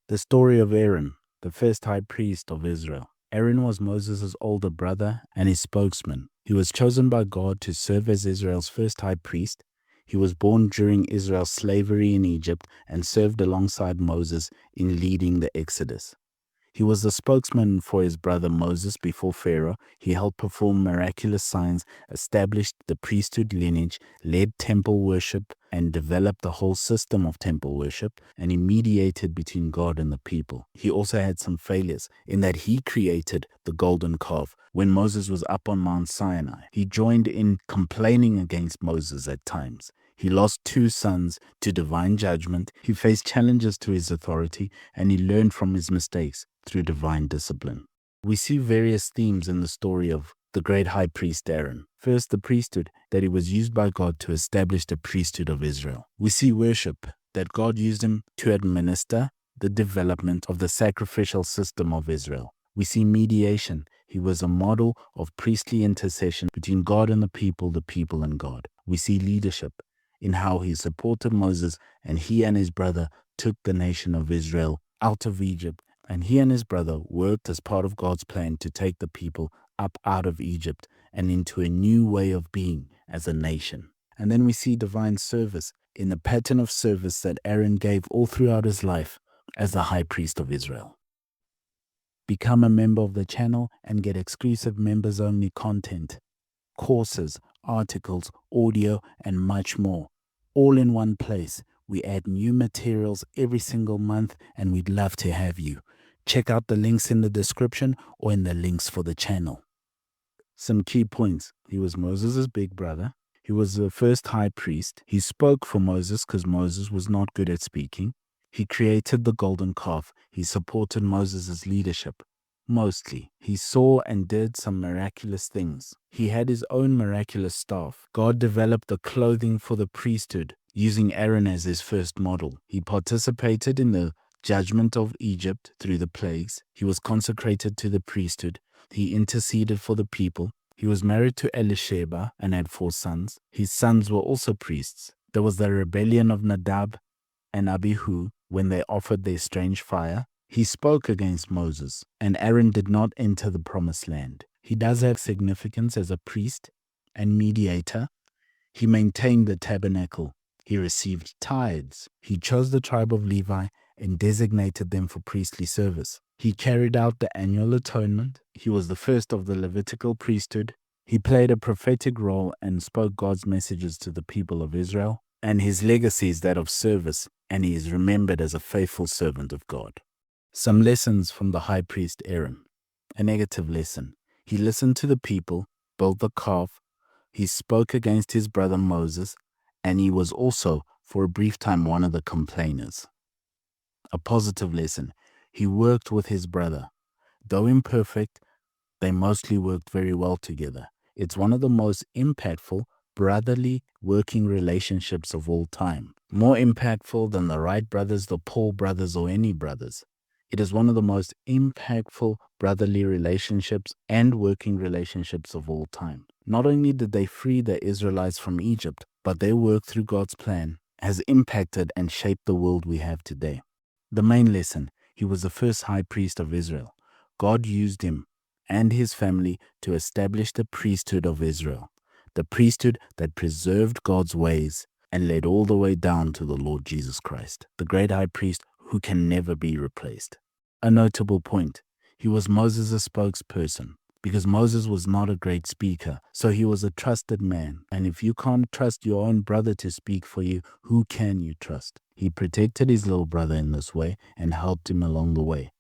The story of Aaron, the first high priest of Israel. Aaron was Moses' older brother and his spokesman. He was chosen by God to serve as Israel's first high priest. He was born during Israel's slavery in Egypt and served alongside Moses in leading the Exodus. He was the spokesman for his brother Moses before Pharaoh. He helped perform miraculous signs, established the priesthood lineage, led temple worship, and developed the whole system of temple worship, and he mediated between God and the people. He also had some failures in that he created the golden calf when Moses was up on Mount Sinai. He joined in complaining against Moses at times. He lost 2 sons to divine judgment. He faced challenges to his authority, and he learned from his mistakes through divine discipline. We see various themes in the story of the great high priest Aaron. First, the priesthood, that he was used by God to establish the priesthood of Israel. We see worship, that God used him to administer the development of the sacrificial system of Israel. We see mediation. He was a model of priestly intercession between God and the people and God. We see leadership in how he supported Moses, and he and his brother took the nation of Israel out of Egypt. And he and his brother worked as part of God's plan to take the people up out of Egypt and into a new way of being as a nation. And then we see divine service in the pattern of service that Aaron gave all throughout his life as the high priest of Israel. Become a member of the channel and get exclusive members-only content, courses, articles, audio, and much more, all in one place. We add new materials every single month, and we'd love to have you. Check out the links in the description or in the links for the channel. Some key points. He was Moses' big brother. He was the first high priest. He spoke for Moses because Moses was not good at speaking. He created the golden calf. He supported Moses' leadership. Mostly, he saw and did some miraculous things. He had his own miraculous staff. God developed the clothing for the priesthood, using Aaron as his first model. He participated in the judgment of Egypt through the plagues. He was consecrated to the priesthood. He interceded for the people. He was married to Elisheba and had 4 sons. His sons were also priests. There was the rebellion of Nadab and Abihu when they offered their strange fire. He spoke against Moses, and Aaron did not enter the promised land. He does have significance as a priest and mediator. He maintained the tabernacle. He received tithes. He chose the tribe of Levi and designated them for priestly service. He carried out the annual atonement. He was the first of the Levitical priesthood. He played a prophetic role and spoke God's messages to the people of Israel. And his legacy is that of service, and he is remembered as a faithful servant of God. Some lessons from the high priest Aaron. A negative lesson. He listened to the people, built the calf. He spoke against his brother Moses, and he was also, for a brief time, one of the complainers. A positive lesson. He worked with his brother. Though imperfect, they mostly worked very well together. It's one of the most impactful brotherly working relationships of all time. More impactful than the Wright brothers, the Paul brothers, or any brothers. It is one of the most impactful brotherly relationships and working relationships of all time. Not only did they free the Israelites from Egypt, but their work through God's plan has impacted and shaped the world we have today. The main lesson, he was the first high priest of Israel. God used him and his family to establish the priesthood of Israel, the priesthood that preserved God's ways and led all the way down to the Lord Jesus Christ, the great high priest who can never be replaced. A notable point, he was Moses' spokesperson, because Moses was not a great speaker, so he was a trusted man. And if you can't trust your own brother to speak for you, who can you trust? He protected his little brother in this way and helped him along the way,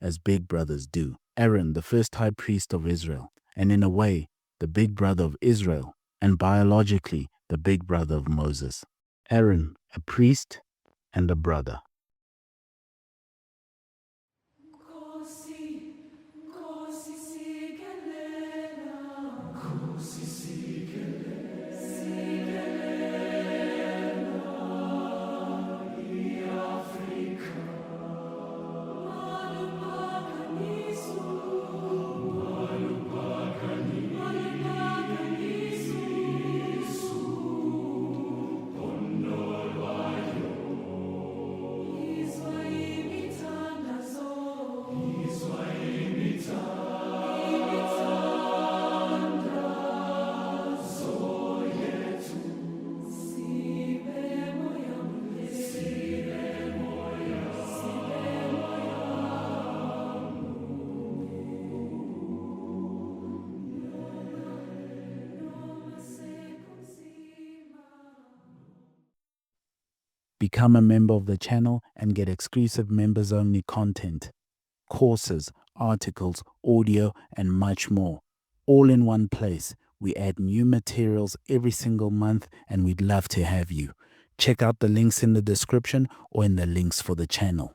as big brothers do. Aaron, the first high priest of Israel, and in a way, the big brother of Israel, and biologically, the big brother of Moses. Aaron, a priest and a brother. Nkosi, Nkosi Sikelel, Nkosi Sikelel, Sikelel, Iafrika, Malupakanisu, Malupakanisu, Pondolwayo, Become a member of the channel and get exclusive members-only content, courses, articles, audio, and much more, all in one place. We add new materials every single month, and we'd love to have you. Check out the links in the description or in the links for the channel.